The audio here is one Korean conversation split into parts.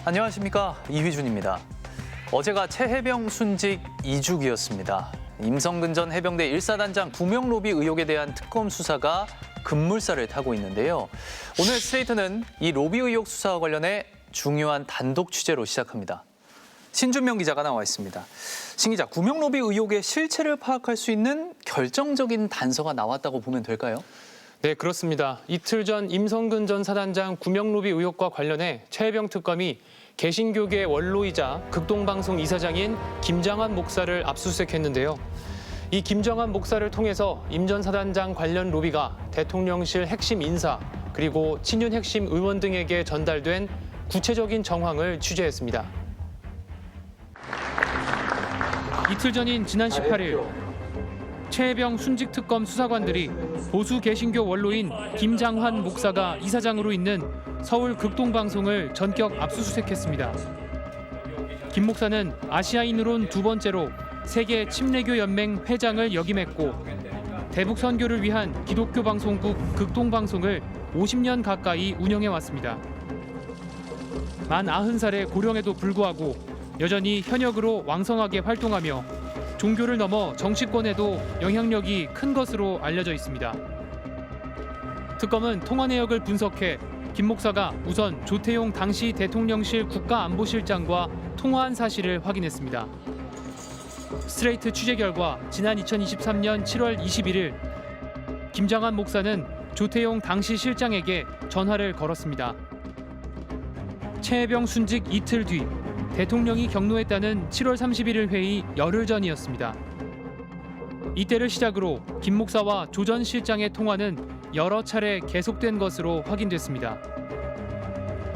안녕하십니까, 이휘준입니다. 어제가 최해병 순직 2주기였습니다. 임성근 전 해병대 1사단장 구명 로비 의혹에 대한 특검 수사가 급물살을 타고 있는데요. 오늘 스트레이트는 이 로비 의혹 수사와 관련해 중요한 단독 취재로 시작합니다. 신준명 기자가 나와 있습니다. 신 기자, 구명 로비 의혹의 실체를 파악할 수 있는 결정적인 단서가 나왔다고 보면 될까요? 네, 그렇습니다. 이틀 전 임성근 전 사단장 구명 로비 의혹과 관련해 최해병 특검이 개신교계 원로이자 극동방송 이사장인 김장환 목사를 압수수색했는데요. 이 김장환 목사를 통해서 임 전 사단장 관련 로비가 대통령실 핵심 인사 그리고 친윤 핵심 의원 등에게 전달된 구체적인 정황을 취재했습니다. 이틀 전인 지난 18일 최해병 순직 특검 수사관들이 보수 개신교 원로인 김장환 목사가 이사장으로 있는 서울 극동방송을 전격 압수수색했습니다. 김 목사는 아시아인으론 두 번째로 세계 침례교 연맹 회장을 역임했고 대북 선교를 위한 기독교 방송국 극동방송을 50년 가까이 운영해왔습니다. 만 90살의 고령에도 불구하고 여전히 현역으로 왕성하게 활동하며 종교를 넘어 정치권에도 영향력이 큰 것으로 알려져 있습니다. 특검은 통화 내역을 분석해 김 목사가 우선 조태용 당시 대통령실 국가안보실장과 통화한 사실을 확인했습니다. 스트레이트 취재 결과 지난 2023년 7월 21일 김장환 목사는 조태용 당시 실장에게 전화를 걸었습니다. 최해병 순직 이틀 뒤 대통령이 경로했다는 7월 31일 회의 열흘 전이었습니다. 이때를 시작으로 김 목사와 조 전 실장의 통화는 여러 차례 계속된 것으로 확인됐습니다.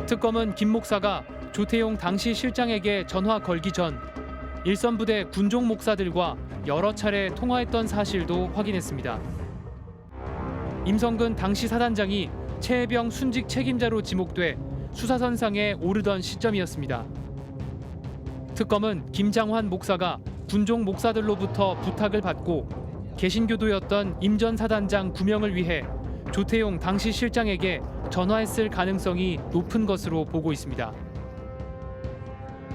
특검은 김 목사가 조태용 당시 실장에게 전화 걸기 전 일선부대 군종 목사들과 여러 차례 통화했던 사실도 확인했습니다. 임성근 당시 사단장이 최해병 순직 책임자로 지목돼 수사선상에 오르던 시점이었습니다. 특검은 김장환 목사가 군종 목사들로부터 부탁을 받고 개신교도였던 임 전 사단장 구명을 위해 조태용 당시 실장에게 전화했을 가능성이 높은 것으로 보고 있습니다.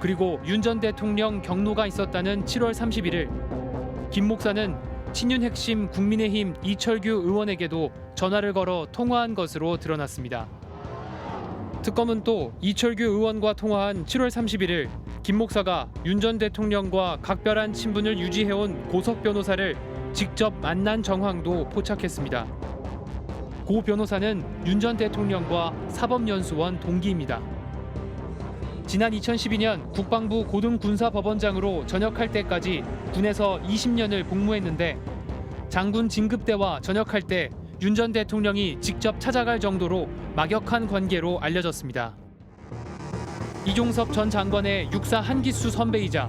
그리고 윤 전 대통령 경로가 있었다는 7월 31일 김 목사는 친윤 핵심 국민의힘 이철규 의원에게도 전화를 걸어 통화한 것으로 드러났습니다. 특검은 또 이철규 의원과 통화한 7월 31일 김 목사가 윤 전 대통령과 각별한 친분을 유지해온 고석 변호사를 직접 만난 정황도 포착했습니다. 고 변호사는 윤 전 대통령과 사법연수원 동기입니다. 지난 2012년 국방부 고등군사법원장으로 전역할 때까지 군에서 20년을 복무했는데 장군 진급 때와 전역할 때 윤 전 대통령이 직접 찾아갈 정도로 막역한 관계로 알려졌습니다. 이종섭 전 장관의 육사 한기수 선배이자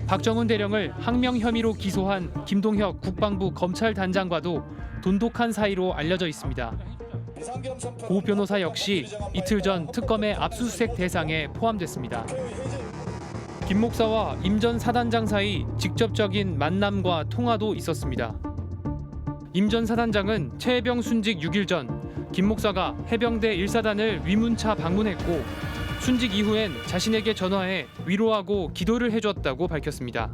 박정훈 대령을 항명 혐의로 기소한 김동혁 국방부 검찰단장과도 돈독한 사이로 알려져 있습니다. 고 변호사 역시 이틀 전 특검의 압수수색 대상에 포함됐습니다. 김 목사와 임 전 사단장 사이 직접적인 만남과 통화도 있었습니다. 임 전 사단장은 최해병 순직 6일 전 김 목사가 해병대 1사단을 위문차 방문했고 순직 이후엔 자신에게 전화해 위로하고 기도를 해줬다고 밝혔습니다.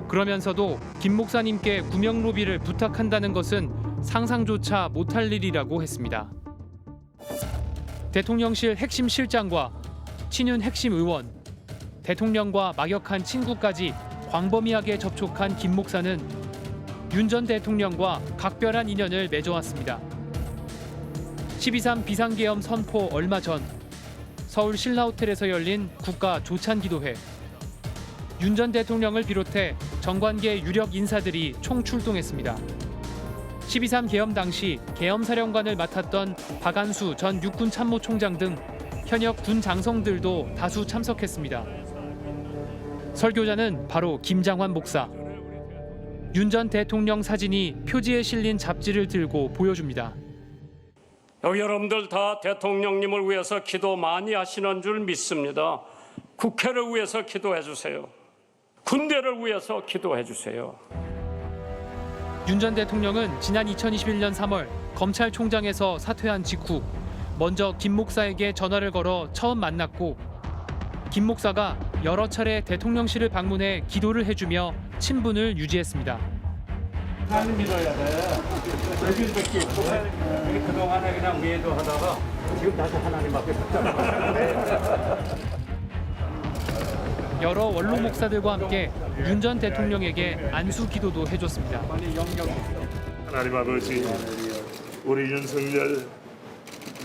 그러면서도 김 목사님께 구명 로비를 부탁한다는 것은 상상조차 못할 일이라고 했습니다. 대통령실 핵심 실장과 친윤 핵심 의원, 대통령과 막역한 친구까지 광범위하게 접촉한 김 목사는 윤 전 대통령과 각별한 인연을 맺어왔습니다. 12.3 비상계엄 선포 얼마 전 서울 신라호텔에서 열린 국가 조찬기도회. 윤 전 대통령을 비롯해 정관계 유력 인사들이 총출동했습니다. 12.3 계엄 당시 계엄사령관을 맡았던 박안수 전 육군참모총장 등 현역 군 장성들도 다수 참석했습니다. 설교자는 바로 김장환 목사. 윤 전 대통령 사진이 표지에 실린 잡지를 들고 보여줍니다. 여기 여러분들 다 대통령님을 위해서 기도 많이 하시는 줄 믿습니다. 국회를 위해서 기도해 주세요. 군대를 위해서 기도해 주세요. 윤 전 대통령은 지난 2021년 3월 검찰총장에서 사퇴한 직후 먼저 김 목사에게 전화를 걸어 처음 만났고 김 목사가 여러 차례 대통령실을 방문해 기도를 해주며 친분을 유지했습니다. 하나님 믿어야 돼. 여기밖에 없고 그동안에 그냥 외도 하다가 지금 다시 하나님 앞에 섰잖아. 여러 원로 목사들과 함께 윤 전 대통령에게 안수 기도도 해줬습니다. 하나님 아버지, 우리 윤석열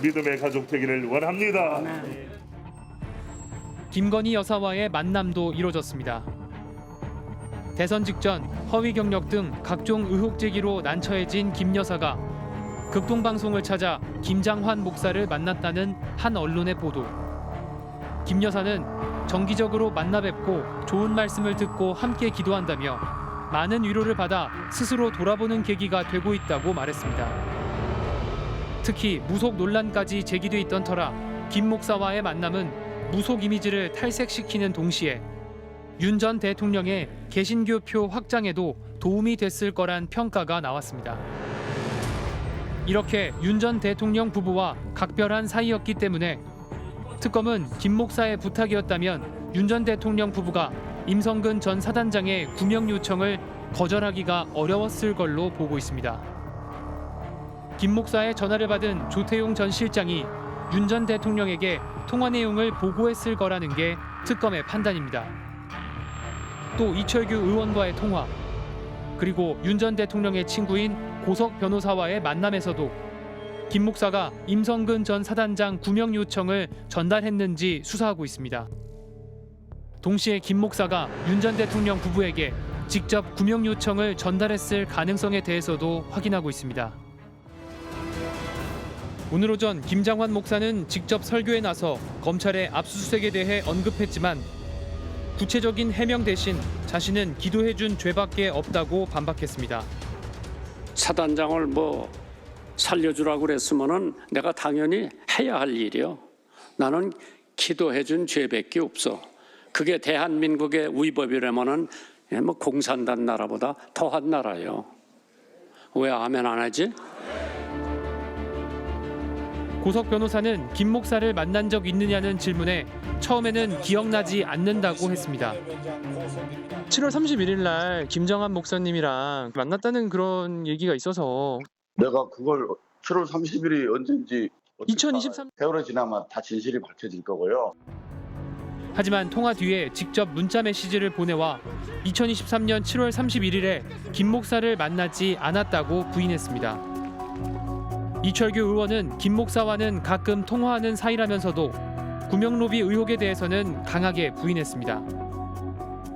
믿음의 가족 되기를 원합니다. 김건희 여사와의 만남도 이뤄졌습니다. 대선 직전 허위 경력 등 각종 의혹 제기로 난처해진 김 여사가 극동방송을 찾아 김장환 목사를 만났다는 한 언론의 보도. 김 여사는 정기적으로 만나 뵙고 좋은 말씀을 듣고 함께 기도한다며 많은 위로를 받아 스스로 돌아보는 계기가 되고 있다고 말했습니다. 특히 무속 논란까지 제기돼 있던 터라 김 목사와의 만남은 무속 이미지를 탈색시키는 동시에 윤 전 대통령의 개신교표 확장에도 도움이 됐을 거란 평가가 나왔습니다. 이렇게 윤 전 대통령 부부와 각별한 사이였기 때문에 특검은 김 목사의 부탁이었다면 윤 전 대통령 부부가 임성근 전 사단장의 구명 요청을 거절하기가 어려웠을 걸로 보고 있습니다. 김 목사의 전화를 받은 조태용 전 실장이 윤 전 대통령에게 통화 내용을 보고했을 거라는 게 특검의 판단입니다. 또 이철규 의원과의 통화, 그리고 윤 전 대통령의 친구인 고석 변호사와의 만남에서도 김 목사가 임성근 전 사단장 구명 요청을 전달했는지 수사하고 있습니다. 동시에 김 목사가 윤 전 대통령 부부에게 직접 구명 요청을 전달했을 가능성에 대해서도 확인하고 있습니다. 오늘 오전 김장환 목사는 직접 설교에 나서 검찰의 압수수색에 대해 언급했지만 구체적인 해명 대신 자신은 기도해준 죄밖에 없다고 반박했습니다. 사단장을 뭐 살려주라고 그랬으면은 내가 당연히 해야 할 일이요. 나는 기도해준 죄밖에 없어. 그게 대한민국의 위법이라면은 뭐 공산당 나라보다 더한 나라요. 왜 아멘 안 하지? 고석 변호사는 김 목사를 만난 적 있느냐는 질문에 처음에는 기억나지 않는다고 했습니다. 7월 31일 날 김장환 목사님이랑 만났다는 그런 얘기가 있어서 내가 그걸 7월 30일이 언젠지 2023 세월이 지나면 다 진실이 밝혀질 거고요. 하지만 통화 뒤에 직접 문자 메시지를 보내와 2023년 7월 31일에 김 목사를 만나지 않았다고 부인했습니다. 이철규 의원은 김 목사와는 가끔 통화하는 사이라면서도 구명로비 의혹에 대해서는 강하게 부인했습니다.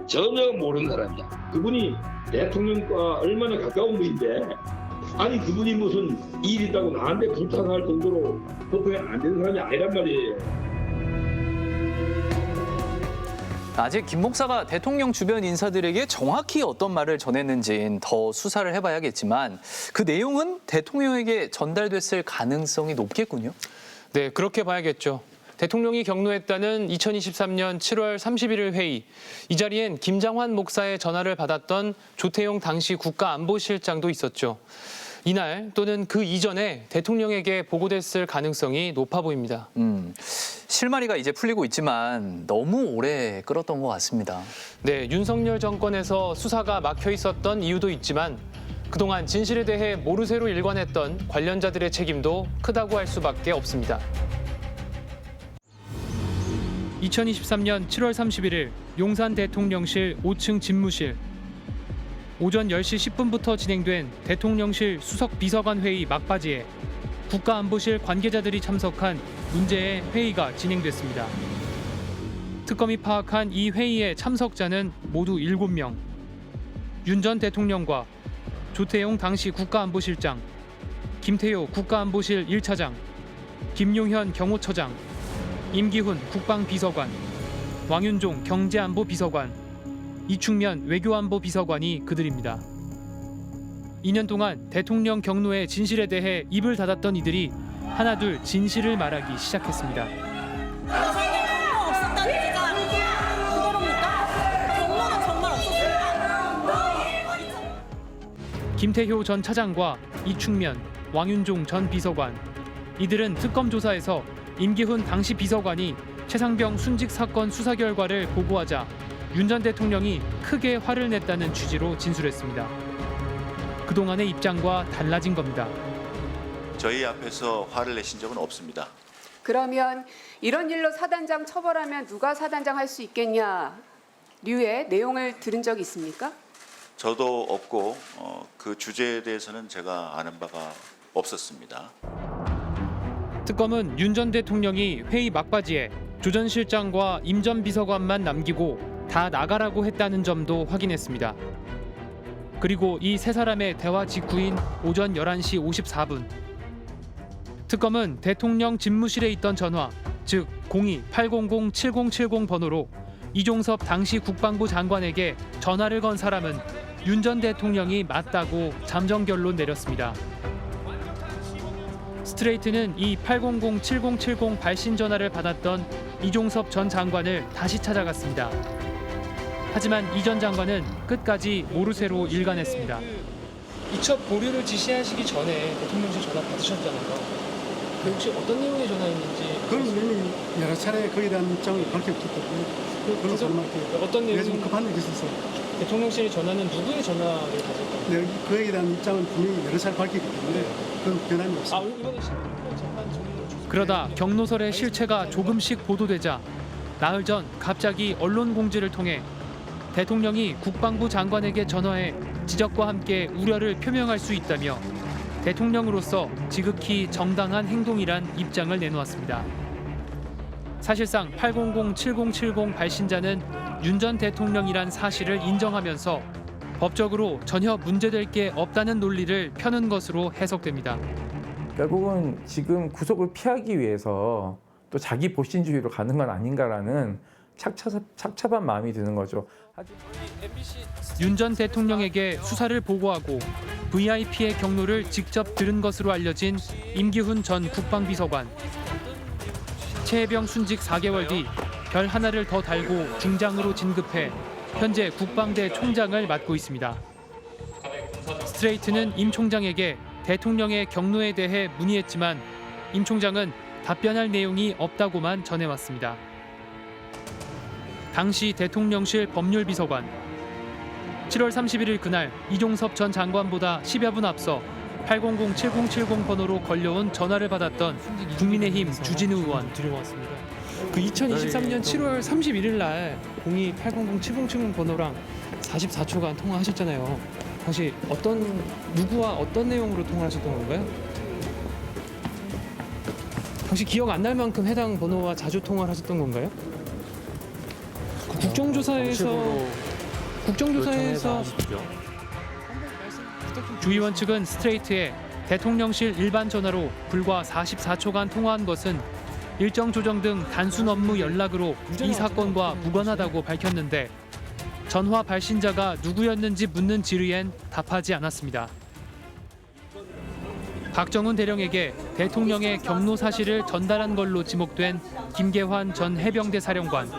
전혀 모르는 사람이야. 그분이 대통령과 얼마나 가까운 분인데, 아니 그분이 무슨 일 있다고 나한테 부탁할 정도로 소통이 안 되는 사람이 아니란 말이에요. 아직 김 목사가 대통령 주변 인사들에게 정확히 어떤 말을 전했는지는 더 수사를 해봐야겠지만 그 내용은 대통령에게 전달됐을 가능성이 높겠군요. 네, 그렇게 봐야겠죠. 대통령이 격노했다는 2023년 7월 31일 회의. 이 자리엔 김장환 목사의 전화를 받았던 조태용 당시 국가안보실장도 있었죠. 이날 또는 그 이전에 대통령에게 보고됐을 가능성이 높아 보입니다. 실마리가 이제 풀리고 있지만 너무 오래 끌었던 것 같습니다. 네, 윤석열 정권에서 수사가 막혀 있었던 이유도 있지만 그동안 진실에 대해 모르쇠로 일관했던 관련자들의 책임도 크다고 할 수밖에 없습니다. 2023년 7월 31일 용산 대통령실 5층 집무실. 오전 10시 10분부터 진행된 대통령실 수석 비서관 회의 막바지에 국가안보실 관계자들이 참석한 문제의 회의가 진행됐습니다. 특검이 파악한 이 회의의 참석자는 모두 7명. 윤 전 대통령과 조태용 당시 국가안보실장, 김태효 국가안보실 1차장, 김용현 경호처장, 임기훈 국방비서관, 왕윤종 경제안보비서관, 이충면 외교안보비서관이 그들입니다. 2년 동안 대통령 경로의 진실에 대해 입을 닫았던 이들이 하나둘 진실을 말하기 시작했습니다. 경로가 없었다는 얘기가 그거랍니까? 경로는 정말 없었습니다. 김태효 전 차장과 이충면, 왕윤종 전 비서관, 이들은 특검 조사에서 임기훈 당시 비서관이 최상병 순직 사건 수사 결과를 보고하자 윤 전 대통령이 크게 화를 냈다는 취지로 진술했습니다. 그동안의 입장과 달라진 겁니다. 저희 앞에서 화를 내신 적은 없습니다. 그러면 이런 일로 사단장 처벌하면 누가 사단장 할 수 있겠냐 류의 내용을 들은 적 있습니까? 저도 없고 그 주제에 대해서는 제가 아는 바가 없었습니다. 특검은 윤 전 대통령이 회의 막바지에 조 전 실장과 임 전 비서관만 남기고 다 나가라고 했다는 점도 확인했습니다. 그리고 이 세 사람의 대화 직후인 오전 11시 54분 특검은 대통령 집무실에 있던 전화, 즉 02-800-7070 번호로 이종섭 당시 국방부 장관에게 전화를 건 사람은 윤 전 대통령이 맞다고 잠정 결론 내렸습니다. 스트레이트는 이 800-7070 발신 전화를 받았던 이종섭 전 장관을 다시 찾아갔습니다. 하지만 이 전 장관은 끝까지 모르쇠로 일관했습니다. 이첩 보류를 지시하시기 전에 대통령실 전화 받으셨잖아요. 그 혹시 어떤 내용의 전화였는지 그건 이미 여러 차례 거기에 대한 입장을 밝혔기 때문에 그런 사람한테 어떤 내용이 좀 급한 일이 있어서 대통령실 전화는 누구의 전화를 받을까요? 그에 대한 입장은 분명히 여러 차례 밝혔기 때문에 그건 변함이 없습니다. 이거는 재판 종료. 그러다 경로설의 실체가 조금씩 보도되자 나흘 전 갑자기 언론 공지를 통해 대통령이 국방부 장관에게 전화해 지적과 함께 우려를 표명할 수 있다며 대통령으로서 지극히 정당한 행동이란 입장을 내놓았습니다. 사실상 800-7070 발신자는 윤 전 대통령이란 사실을 인정하면서 법적으로 전혀 문제될 게 없다는 논리를 펴는 것으로 해석됩니다. 결국은 지금 구속을 피하기 위해서 또 자기 보신주의로 가는 건 아닌가라는 착잡한 마음이 드는 거죠. 윤 전 대통령에게 수사를 보고하고 VIP의 경로를 직접 들은 것으로 알려진 임기훈 전 국방비서관. 최혜병 순직 4개월 뒤 별 하나를 더 달고 중장으로 진급해 현재 국방대 총장을 맡고 있습니다. 스트레이트는 임 총장에게 대통령의 경로에 대해 문의했지만 임 총장은 답변할 내용이 없다고만 전해왔습니다. 당시 대통령실 법률비서관 7월 31일 그날 이종섭 전 장관보다 10여 분 앞서 800-7070 번호로 걸려온 전화를 받았던 국민의힘 주진우 의원. 드려왔습니다. 그 2023년 7월 31일 날 02-800-7070 번호랑 44초간 통화하셨잖아요. 당시 누구와 어떤 내용으로 통화하셨던 건가요? 당시 기억 안 날 만큼 해당 번호와 자주 통화를 하셨던 건가요? 국정조사에서 주 의원 측은 스트레이트에 대통령실 일반 전화로 불과 44초간 통화한 것은 일정 조정 등 단순 업무 연락으로 이 사건과 무관하다고 밝혔는데 전화 발신자가 누구였는지 묻는 질의엔 답하지 않았습니다. 박정훈 대령에게 대통령의 경로 사실을 전달한 걸로 지목된 김계환 전 해병대 사령관.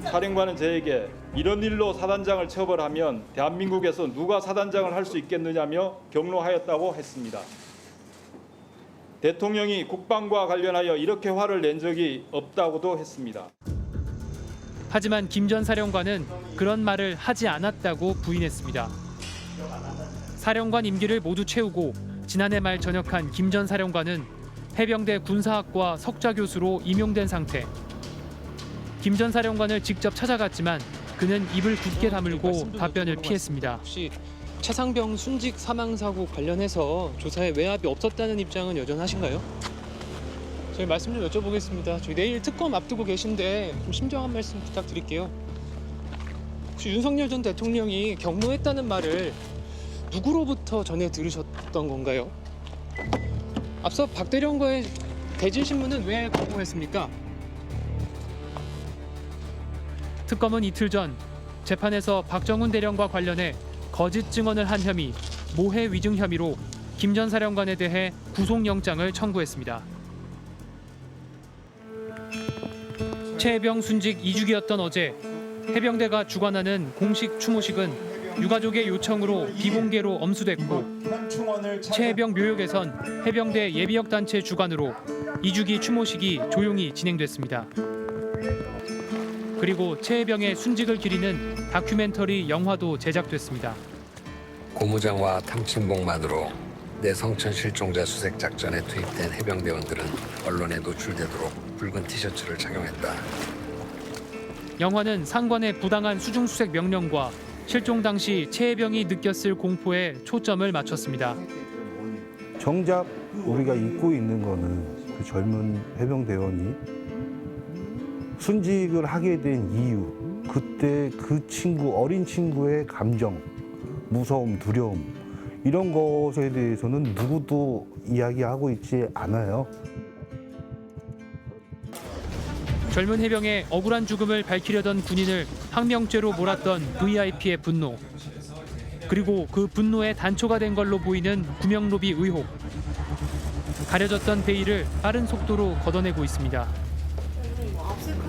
사령관은 저에게 이런 일로 사단장을 처벌하면 대한민국에서 누가 사단장을 할 수 있겠느냐며 경로하였다고 했습니다. 대통령이 국방과 관련하여 이렇게 화를 낸 적이 없다고도 했습니다. 하지만 김 전 사령관은 그런 말을 하지 않았다고 부인했습니다. 사령관 임기를 모두 채우고 지난해 말 전역한 김 전 사령관은 해병대 군사학과 석좌 교수로 임용된 상태. 김 전 사령관을 직접 찾아갔지만 그는 입을 굳게 다물고 답변을 피했습니다. 혹시 최상병 순직 사망 사고 관련해서 조사에 외압이 없었다는 입장은 여전하신가요? 저희 말씀 좀 여쭤보겠습니다. 저희 내일 특검 앞두고 계신데 좀 심정한 말씀 부탁드릴게요. 혹시 윤석열 전 대통령이 경로했다는 말을 누구로부터 전해 들으셨던 건가요? 앞서 박 대령과의 대질 신문은 왜 거부했습니까? 특검은 이틀 전 재판에서 박정훈 대령과 관련해 거짓 증언을 한 혐의, 모해 위증 혐의로 김 전 사령관에 대해 구속영장을 청구했습니다. 최혜병 순직 2주기였던 어제 해병대가 주관하는 공식 추모식은 유가족의 요청으로 비공개로 엄수됐고 최혜병 묘역에선 해병대 예비역 단체 주관으로 2주기 추모식이 조용히 진행됐습니다. 그리고 최혜병의 순직을 기리는 다큐멘터리 영화도 제작됐습니다. 고무장과 탐침복만으로 내성천 실종자 수색 작전에 투입된 해병대원들은 언론에 노출되도록 붉은 티셔츠를 착용했다. 영화는 상관의 부당한 수중 수색 명령과 실종 당시 최혜병이 느꼈을 공포에 초점을 맞췄습니다. 정작 우리가 잊고 있는 거는 그 젊은 해병대원이 순직을 하게 된 이유, 그때 그 친구, 어린 친구의 감정, 무서움, 두려움 이런 것에 대해서는 누구도 이야기하고 있지 않아요. 젊은 해병의 억울한 죽음을 밝히려던 군인을 항명죄로 몰았던 VIP의 분노. 그리고 그 분노의 단초가 된 걸로 보이는 구명로비 의혹. 가려졌던 베일을 빠른 속도로 걷어내고 있습니다.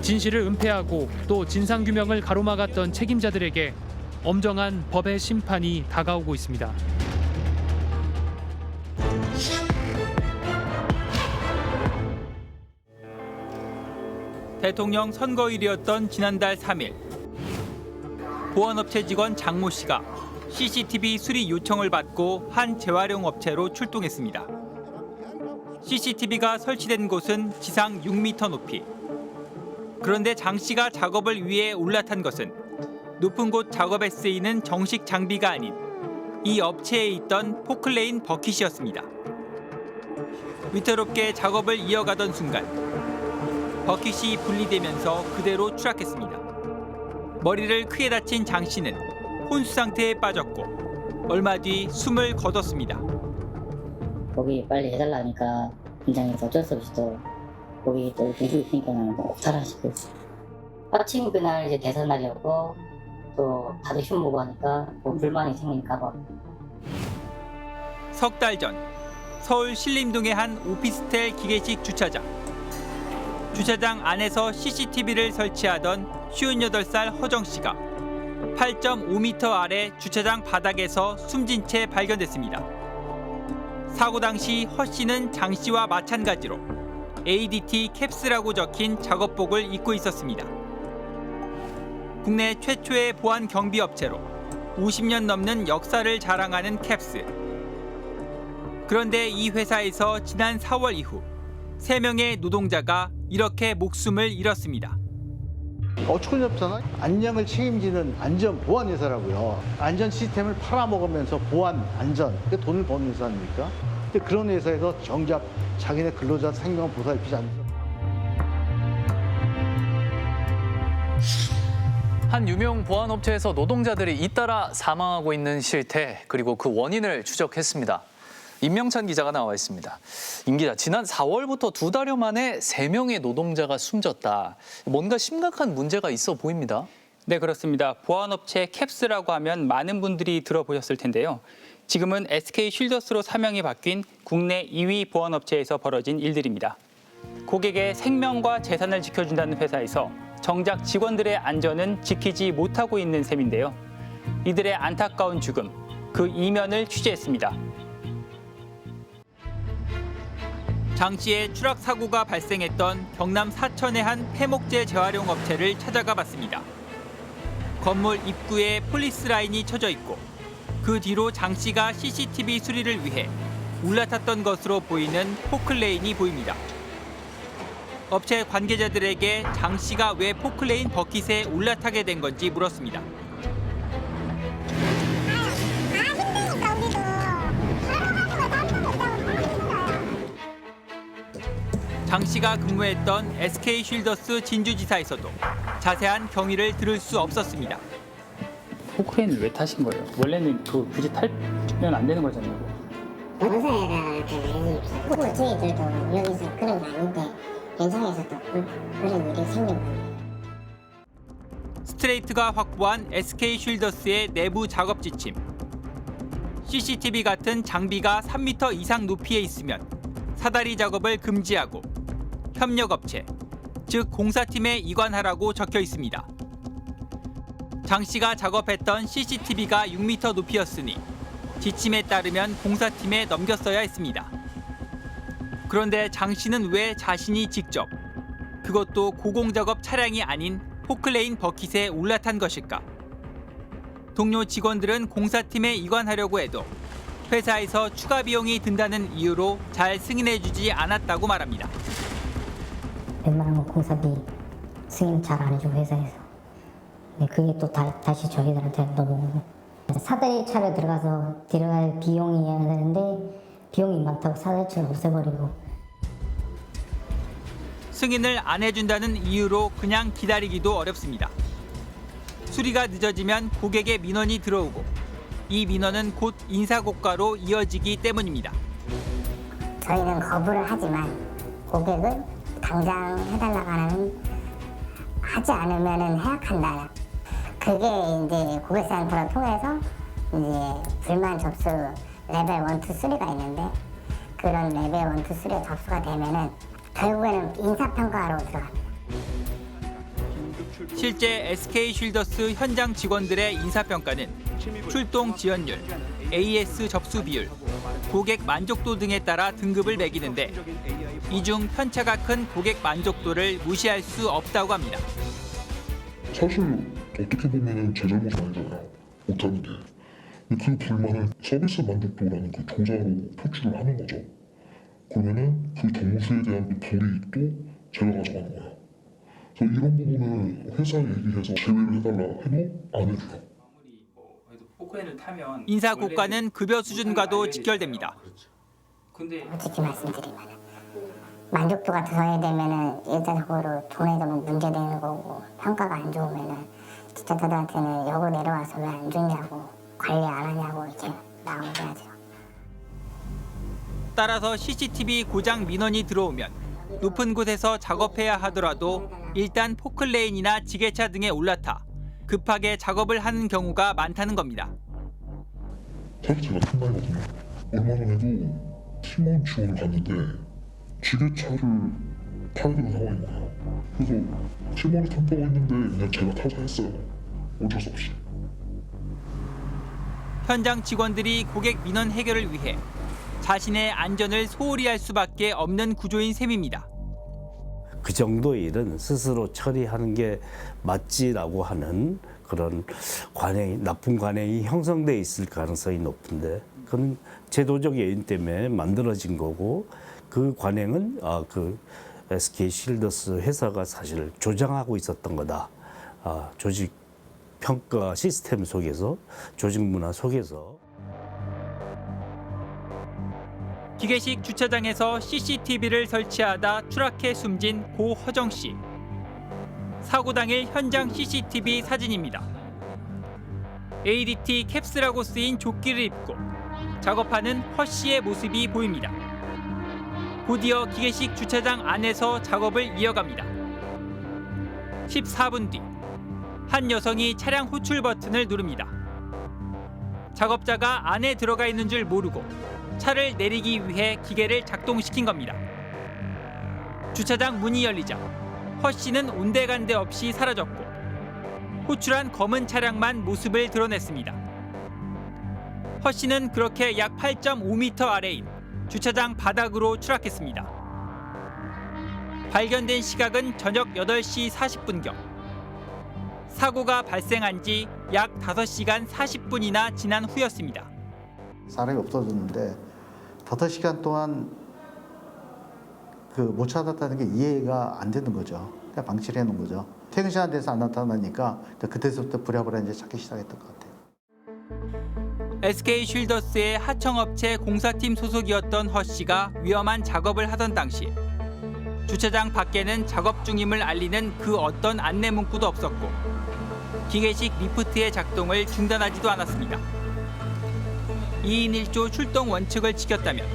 진실을 은폐하고 또 진상규명을 가로막았던 책임자들에게 엄정한 법의 심판이 다가오고 있습니다. 대통령 선거일이었던 지난달 3일 보안업체 직원 장모 씨가 CCTV 수리 요청을 받고 한 재활용 업체로 출동했습니다. CCTV가 설치된 곳은 지상 6m 높이. 그런데 장 씨가 작업을 위해 올라탄 것은 높은 곳 작업에 쓰이는 정식 장비가 아닌 이 업체에 있던 포클레인 버킷이었습니다. 위태롭게 작업을 이어가던 순간 버킷이 분리되면서 그대로 추락했습니다. 머리를 크게 다친 장 씨는 혼수 상태에 빠졌고 얼마 뒤 숨을 거뒀습니다. 거기 빨리 해달라니까 긴장해서 어쩔 수 없이 또 거기 또 누구 있으니까 살아시고 마침 그날 이제 대선 날이었고 또 다들 시험 보고 하니까 뭐 불만이 생기니까 봐. 석 달 전 서울 신림동의 한 오피스텔 기계식 주차장. 주차장 안에서 CCTV를 설치하던 58살 허정 씨가 8.5m 아래 주차장 바닥에서 숨진 채 발견됐습니다. 사고 당시 허 씨는 장 씨와 마찬가지로 ADT 캡스라고 적힌 작업복을 입고 있었습니다. 국내 최초의 보안 경비 업체로 50년 넘는 역사를 자랑하는 캡스. 그런데 이 회사에서 지난 4월 이후 3명의 노동자가 이렇게 목숨을 잃었습니다. 어처구니없잖아. 안녕을 책임지는 안전 보안 회사라고요. 안전 시스템을 팔아먹으면서 보안 안전 그 돈을 버는 회사 아닙니까? 근데 그런 회사에서 정작 자기네 근로자 생명 보살피지 않는. 한 유명 보안업체에서 노동자들이 잇따라 사망하고 있는 실태, 그리고 그 원인을 추적했습니다. 임명찬 기자가 나와 있습니다. 임 기자, 지난 4월부터 2달여 만에 3명의 노동자가 숨졌다. 뭔가 심각한 문제가 있어 보입니다. 네, 그렇습니다. 보안업체 캡스라고 하면 많은 분들이 들어보셨을 텐데요. 지금은 SK 쉴더스로 사명이 바뀐 국내 2위 보안업체에서 벌어진 일들입니다. 고객의 생명과 재산을 지켜준다는 회사에서 정작 직원들의 안전은 지키지 못하고 있는 셈인데요. 이들의 안타까운 죽음, 그 이면을 취재했습니다. 장 씨의 추락 사고가 발생했던 경남 사천의 한 폐목재 재활용 업체를 찾아가 봤습니다. 건물 입구에 폴리스 라인이 쳐져 있고 그 뒤로 장 씨가 CCTV 수리를 위해 올라탔던 것으로 보이는 포클레인이 보입니다. 업체 관계자들에게 장 씨가 왜 포클레인 버킷에 올라타게 된 건지 물었습니다. 장 씨가 근무했던 SK 쉴더스 진주지사에서도 자세한 경위를 들을 수 없었습니다. 포크레인을 왜 타신 거예요? 원래는 굳이 타면 안 되는 거잖아요. 회사에다가 포크레인들도 여기서 그런 게 아닌데 현장에서 또 그런 일이 생긴 거예요. 스트레이트가 확보한 SK 쉴더스의 내부 작업 지침. CCTV 같은 장비가 3m 이상 높이에 있으면 사다리 작업을 금지하고 협력업체, 즉 공사팀에 이관하라고 적혀 있습니다. 장 씨가 작업했던 CCTV가 6m 높이였으니 지침에 따르면 공사팀에 넘겼어야 했습니다. 그런데 장 씨는 왜 자신이 직접 그것도 고공작업 차량이 아닌 포클레인 버킷에 올라탄 것일까? 동료 직원들은 공사팀에 이관하려고 해도 회사에서 추가 비용이 든다는 이유로 잘 승인해주지 않았다고 말합니다. 웬만한 공사비 승인 잘 안 해주고 회사에서. 네, 그게 또 다시 저희들한테 넘어오고. 사다리 차를 들어갈 비용이 되는데 비용이 많다고 사다리 차를 없애버리고. 승인을 안 해준다는 이유로 그냥 기다리기도 어렵습니다. 수리가 늦어지면 고객의 민원이 들어오고 이 민원은 곧 인사고과로 이어지기 때문입니다. 저희는 거부를 하지만 고객은 당장 해달라고 하면 하지 않으면 해약한다. 그게 이제 고객센터를 통해서 이제 불만 접수 레벨 1, 2, 3가 있는데 그런 레벨 1, 2, 3에 접수가 되면은 결국에는 인사평가로 들어갑니다. 실제 SK쉴더스 현장 직원들의 인사평가는 출동 지연율, AS 접수 비율, 고객 만족도 등에 따라 등급을 매기는데 이 중 편차가 큰 고객 만족도를 무시할 수 없다고 합니다. 사실 어떻게 보면 제 잘못은 아니잖아요. 못하는 게. 근데 그 불만을 서비스 만족도라는 그 조사로 표출을 하는 거죠. 그러면은 그 점수에 대한 불이익도 제가 가져가는 거예요. 그래서 이런 부분을 회사에 얘기해서 제외를 해달라 해도 안 해줘요. 인사고과는 급여 수준과도 직결됩니다. 솔직히 말씀드리면 만족도가 더해야 되면은 일차적으로 돈에 좀 문제되는 거고 평가가 안 좋으면은 진짜 저들한테는 역으로 내려와서 왜 안 좋냐고 관리 안 하냐고 이렇게 나오게 하죠. 따라서 CCTV 고장 민원이 들어오면 높은 곳에서 작업해야 하더라도 일단 포클레인이나 지게차 등에 올라타 급하게 작업을 하는 경우가 많다는 겁니다. 사실 제가 팀장이거든요. 얼마 전에도 팀원 지원을 갔는데 지게차를 타야 되는 상황인 거예요. 그래서 팀원이 탄다고 했는데 그냥 제가 타자 했어요. 어쩔 수 없이. 현장 직원들이 고객 민원 해결을 위해 자신의 안전을 소홀히 할 수밖에 없는 구조인 셈입니다. 그 정도의 일은 스스로 처리하는 게 맞지라고 하는 그런 관행이, 나쁜 관행이 형성돼 있을 가능성이 높은데 그건 제도적 요인 때문에 만들어진 거고 그 관행은 그 SK쉴더스 회사가 사실 조장하고 있었던 거다. 조직 평가 시스템 속에서, 조직 문화 속에서. 기계식 주차장에서 CCTV를 설치하다 추락해 숨진 고 허정 씨. 사고 당일 현장 CCTV 사진입니다. ADT 캡스라고 쓰인 조끼를 입고 작업하는 허 씨의 모습이 보입니다. 곧이어 기계식 주차장 안에서 작업을 이어갑니다. 14분 뒤, 한 여성이 차량 호출 버튼을 누릅니다. 작업자가 안에 들어가 있는 줄 모르고 차를 내리기 위해 기계를 작동시킨 겁니다. 주차장 문이 열리자 허 씨는 온데간데 없이 사라졌고 호출한 검은 차량만 모습을 드러냈습니다. 허 씨는 그렇게 약 8.5m 아래인 주차장 바닥으로 추락했습니다. 발견된 시각은 저녁 8시 40분경. 사고가 발생한 지 약 5시간 40분이나 지난 후였습니다. 사람이 없어졌는데 5시간 동안 못 찾았다는 게 이해가 안 되는 거죠. 그냥 방치를 해놓은 거죠. 퇴근 시간 돼서 안 나타나니까 그때부터 부랴부랴 이제 찾기 시작했던 것 같아요. SK쉴더스의 하청업체 공사팀 소속이었던 허 씨가 위험한 작업을 하던 당시 주차장 밖에는 작업 중임을 알리는 그 어떤 안내 문구도 없었고 기계식 리프트의 작동을 중단하지도 않았습니다. 2인 1조 출동 원칙을 지켰다면,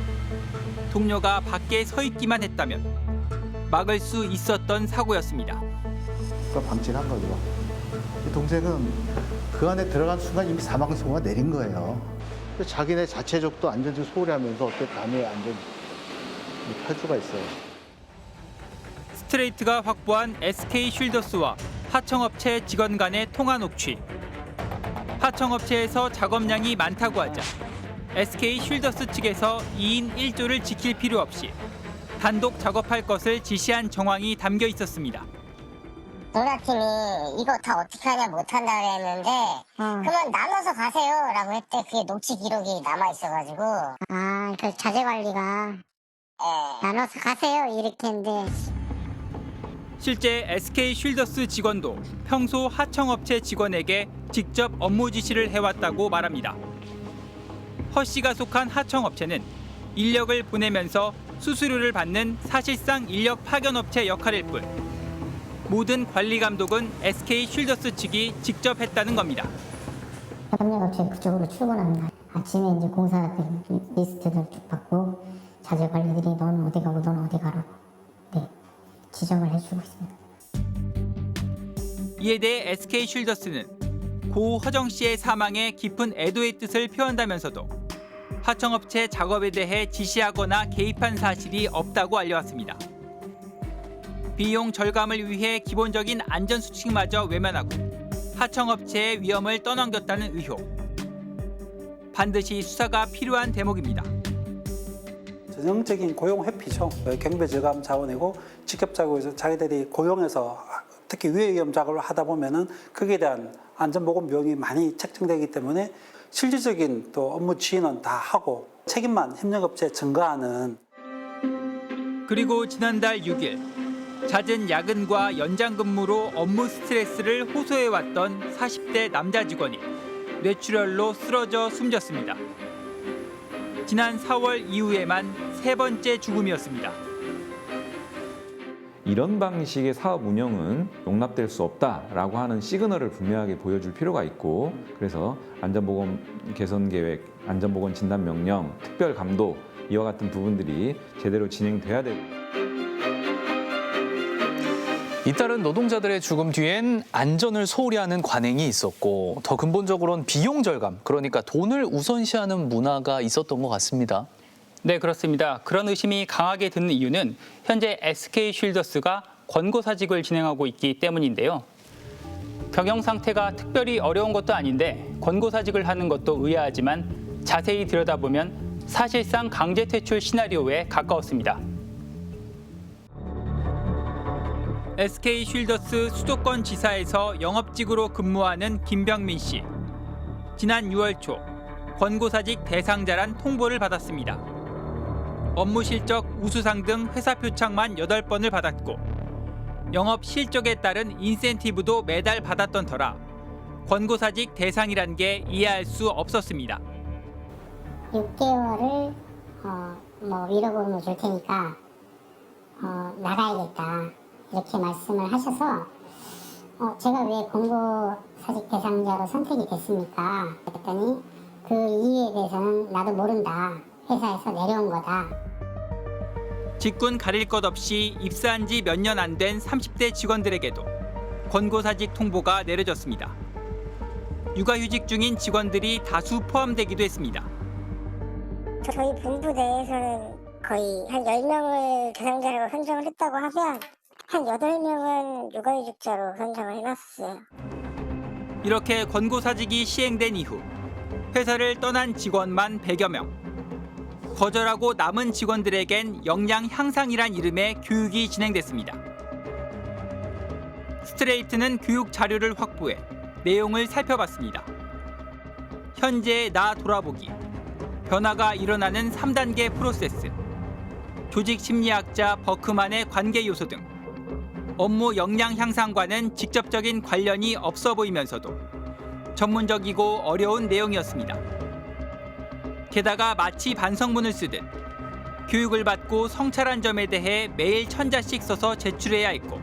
동료가 밖에 서 있기만 했다면 막을 수 있었던 사고였습니다. 그걸 방치를 한 거죠. 동생은 그 안에 들어간 순간 이미 사망선고가 내린 거예요. 자기네 자체적도 안전을 소홀히 하면서 어떻게 남의 안전 할 수가 있어요. 스트레이트가 확보한 SK쉴더스와 하청업체 직원 간의 통화 녹취. 하청업체에서 작업량이 많다고 하자 SK쉴더스 측에서 2인 1조를 지킬 필요 없이 단독 작업할 것을 지시한 정황이 담겨 있었습니다. 노라팀이 이거 다 어떻게 하냐 못한다 그랬는데 그러면 나눠서 가세요라고 했대. 그게 녹취 기록이 남아있어가지고 그 자재관리가 나눠서 가세요 이렇게 했는데 실제 SK 쉴더스 직원도 평소 하청업체 직원에게 직접 업무 지시를 해왔다고 말합니다. 허 씨가 속한 하청업체는 인력을 보내면서 수수료를 받는 사실상 인력 파견업체 역할일 뿐 모든 관리 감독은 SK 쉴더스 측이 직접 했다는 겁니다. 협력업체 그쪽으로 출근하는 날 아침에 이제 공사 리스트를 쭉 받고 자재 관리들이 넌 어디 가고 넌 어디 가라고 지정을 해주고 있습니다. 이에 대해 SK 쉴더스는 고 허정 씨의 사망에 깊은 애도의 뜻을 표한다면서도 하청업체 작업에 대해 지시하거나 개입한 사실이 없다고 알려왔습니다. 비용 절감을 위해 기본적인 안전수칙마저 외면하고 하청업체의 위험을 떠넘겼다는 의혹. 반드시 수사가 필요한 대목입니다. 전형적인 고용 회피죠. 경비 절감 자원이고 직접적으로 자기들이 고용해서 특히 위험 작업을 하다 보면은 거기에 대한 안전보건 비용이 많이 책정되기 때문에 실질적인 또 업무 지휘는 다 하고 책임만 협력업체에 전가하는. 그리고 지난달 6일 잦은 야근과 연장 근무로 업무 스트레스를 호소해왔던 40대 남자 직원이 뇌출혈로 쓰러져 숨졌습니다. 지난 4월 이후에만 3번째 죽음이었습니다. 이런 방식의 사업 운영은 용납될 수 없다라고 하는 시그널을 분명하게 보여줄 필요가 있고 그래서 안전보건 개선 계획, 안전보건 진단 명령, 특별 감독 이와 같은 부분들이 제대로 진행돼야 되고 잇따른 노동자들의 죽음 뒤엔 안전을 소홀히 하는 관행이 있었고 더 근본적으로는 비용 절감, 그러니까 돈을 우선시하는 문화가 있었던 것 같습니다. 네, 그렇습니다. 그런 의심이 강하게 드는 이유는 현재 SK 쉴더스가 권고사직을 진행하고 있기 때문인데요. 경영 상태가 특별히 어려운 것도 아닌데 권고사직을 하는 것도 의아하지만 자세히 들여다보면 사실상 강제 퇴출 시나리오에 가까웠습니다. SK 쉴더스 수도권 지사에서 영업직으로 근무하는 김병민 씨. 지난 6월 초 권고사직 대상자란 통보를 받았습니다. 업무 실적 우수상 등 회사 표창만 8번을 받았고 영업 실적에 따른 인센티브도 매달 받았던 터라 권고사직 대상이란 게 이해할 수 없었습니다. 6개월을 위로금을 줄 테니까 나가야겠다 이렇게 말씀을 하셔서 제가 왜 권고사직 대상자로 선택이 됐습니까? 그랬더니 그 이유에 대해서는 나도 모른다. 회사에서 내려온 거다. 직군 가릴 것 없이 입사한 지 몇 년 안 된 30대 직원들에게도 권고사직 통보가 내려졌습니다. 육아휴직 중인 직원들이 다수 포함되기도 했습니다. 저희 본부 내에서는 거의 한 10명을 대상자로 선정을 했다고 하면 한 8명은 육아휴직자로 선정을 해놨어요. 이렇게 권고사직이 시행된 이후 회사를 떠난 직원만 100여 명. 거절하고 남은 직원들에겐 역량 향상이란 이름의 교육이 진행됐습니다. 스트레이트는 교육 자료를 확보해 내용을 살펴봤습니다. 현재의 나 돌아보기, 변화가 일어나는 3단계 프로세스, 조직 심리학자 버크만의 관계 요소 등 업무 역량 향상과는 직접적인 관련이 없어 보이면서도 전문적이고 어려운 내용이었습니다. 게다가 마치 반성문을 쓰듯 교육을 받고 성찰한 점에 대해 매일 1000자씩 써서 제출해야 했고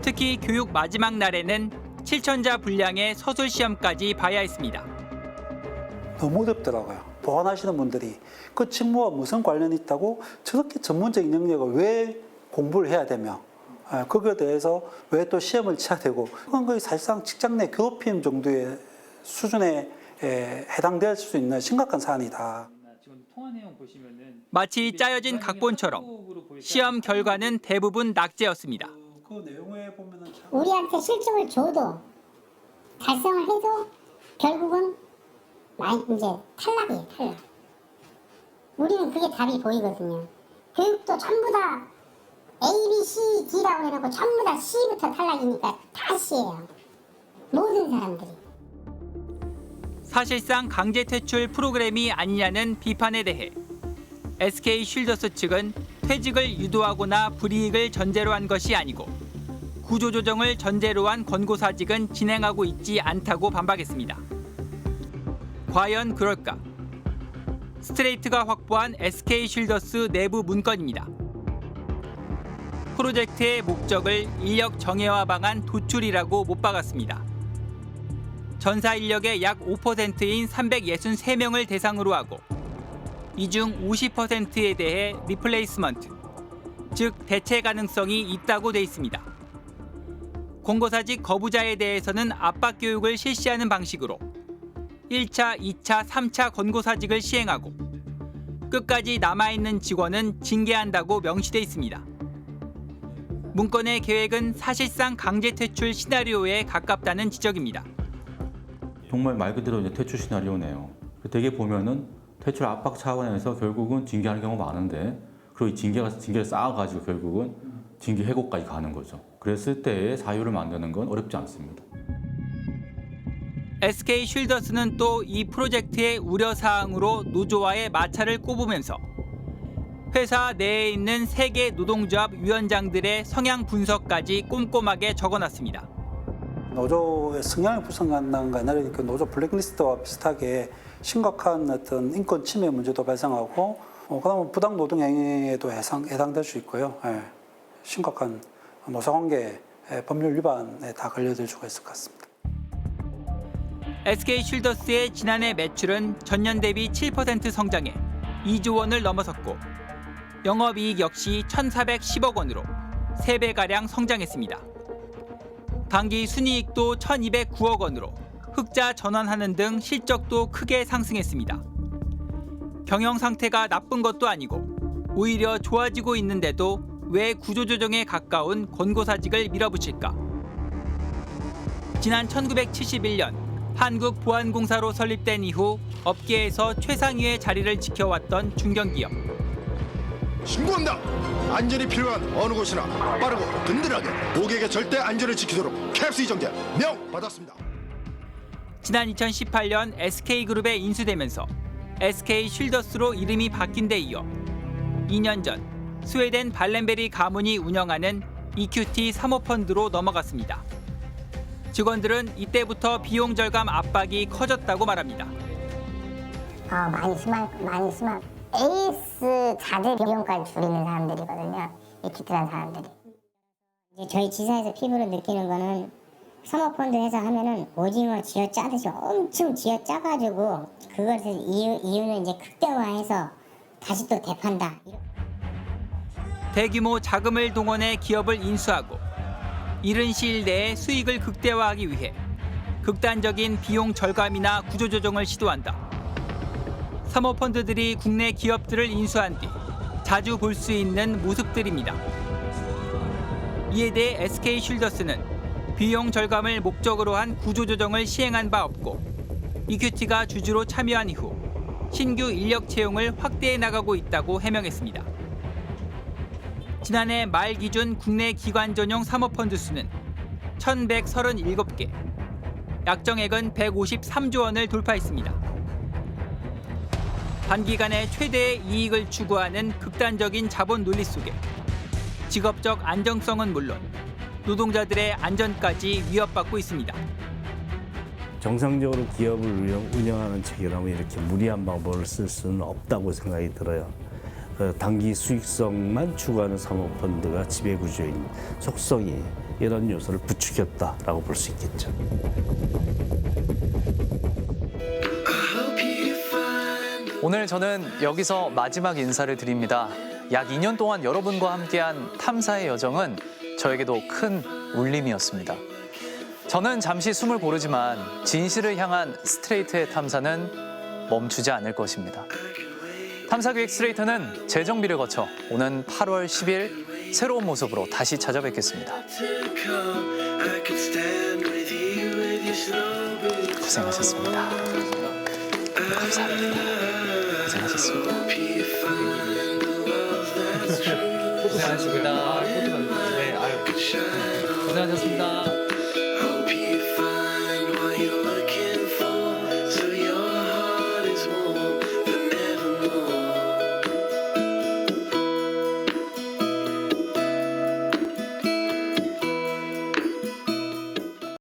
특히 교육 마지막 날에는 7000자 분량의 서술 시험까지 봐야 했습니다. 너무 어렵더라고요. 보완하시는 분들이 그 직무와 무슨 관련이 있다고 저렇게 전문적인 영역을 왜 공부를 해야 되며 거기에 대해서 왜 또 시험을 쳐야 되고 그건 거의 사실상 직장 내 괴롭힘 정도의 수준에 해당될 수 있는 심각한 사안이다. 마치 짜여진 각본처럼 시험 결과는 대부분 낙제였습니다. 우리한테 실적을 줘도 달성을 해도 결국은 이제 탈락이에요, 탈락. 우리는 그게 답이 보이거든요. 교육도 전부 다 A, B, C, D라고 해놓고 전부 다 C부터 탈락이니까 다 C예요. 모든 사람들이. 사실상 강제 퇴출 프로그램이 아니냐는 비판에 대해 SK 쉴더스 측은 퇴직을 유도하거나 불이익을 전제로 한 것이 아니고 구조조정을 전제로 한 권고사직은 진행하고 있지 않다고 반박했습니다. 과연 그럴까? 스트레이트가 확보한 SK 쉴더스 내부 문건입니다. 프로젝트의 목적을 인력 정예화 방안 도출이라고 못 박았습니다. 전사 인력의 약 5%인 363명을 대상으로 하고 이 중 50%에 대해 리플레이스먼트, 즉 대체 가능성이 있다고 돼 있습니다. 권고사직 거부자에 대해서는 압박 교육을 실시하는 방식으로 1차, 2차, 3차 권고사직을 시행하고 끝까지 남아있는 직원은 징계한다고 명시돼 있습니다. 문건의 계획은 사실상 강제 퇴출 시나리오에 가깝다는 지적입니다. 정말 말 그대로 이제 퇴출 시나리오네요. 되게 보면은 퇴출 압박 차원에서 결국은 징계하는 경우가 많은데, 그리고 징계를 쌓아가지고 결국은 징계 해고까지 가는 거죠. 그랬을 때의 사유를 만드는 건 어렵지 않습니다. SK 쉴더스는 또 이 프로젝트의 우려 사항으로 노조와의 마찰을 꼽으면서 회사 내에 있는 세계 노동조합 위원장들의 성향 분석까지 꼼꼼하게 적어놨습니다. 노조의 성향을 분석한다는 게 아니라 그 노조 블랙리스트와 비슷하게 심각한 어떤 인권 침해 문제도 발생하고, 그다음에 부당 노동 행위에도 해당될 수 있고요. 예, 심각한 노사관계 법률 위반에 다 걸려들 수가 있을 것 같습니다. SK 쉴더스의 지난해 매출은 전년 대비 7% 성장해 2조 원을 넘어섰고 영업이익 역시 1,410억 원으로 3배가량 성장했습니다. 당기 순이익도 1,209억 원으로 흑자 전환하는 등 실적도 크게 상승했습니다. 경영 상태가 나쁜 것도 아니고 오히려 좋아지고 있는데도 왜 구조조정에 가까운 권고사직을 밀어붙일까? 지난 1971년 한국보안공사로 설립된 이후 업계에서 최상위의 자리를 지켜왔던 중견기업. 신고한다. 안전이 필요한 어느 곳이나 빠르고 든든하게 고객의 절대 안전을 지키도록 캡스 이정재 명 받았습니다. 지난 2018년 SK그룹에 인수되면서 SK 쉴더스로 이름이 바뀐 데 이어 2년 전 스웨덴 발렌베리 가문이 운영하는 EQT 사모펀드로 넘어갔습니다. 직원들은 이때부터 비용 절감 압박이 커졌다고 말합니다. 많이 심한 에이스 자재 비용까지 줄이는 사람들이거든요. EQT라는 사람들이. 이제 저희 지사에서 피부로 느끼는 거는 사모펀드 회사 하면은 오징어 쥐어 짜듯이 엄청 쥐어 짜가지고 그것을 이유는 이제 극대화해서 다시 또 되판다. 대규모 자금을 동원해 기업을 인수하고 이른 시일 내에 수익을 극대화하기 위해 극단적인 비용 절감이나 구조조정을 시도한다. 사모펀드들이 국내 기업들을 인수한 뒤 자주 볼 수 있는 모습들입니다. 이에 대해 SK 쉴더스는 비용 절감을 목적으로 한 구조조정을 시행한 바 없고 EQT가 주주로 참여한 이후 신규 인력 채용을 확대해 나가고 있다고 해명했습니다. 지난해 말 기준 국내 기관 전용 사모펀드 수는 1,137개, 약정액은 153조 원을 돌파했습니다. 단기간에 최대의 이익을 추구하는 극단적인 자본 논리 속에 직업적 안정성은 물론 노동자들의 안전까지 위협받고 있습니다. 정상적으로 기업을 운영하는 체계라면 이렇게 무리한 방법을 쓸 수는 없다고 생각이 들어요. 단기 수익성만 추구하는 사모펀드가 지배구조인 속성이 이런 요소를 부추겼다라고 볼 수 있겠죠. 오늘 저는 여기서 마지막 인사를 드립니다. 약 2년 동안 여러분과 함께한 탐사의 여정은 저에게도 큰 울림이었습니다. 저는 잠시 숨을 고르지만 진실을 향한 스트레이트의 탐사는 멈추지 않을 것입니다. 탐사기획 스트레이트는 재정비를 거쳐 오는 8월 10일 새로운 모습으로 다시 찾아뵙겠습니다. 고생하셨습니다. 감사합니다. 고생하셨습니다. 고생하셨습니다. 네, 아유, 고생하셨습니다.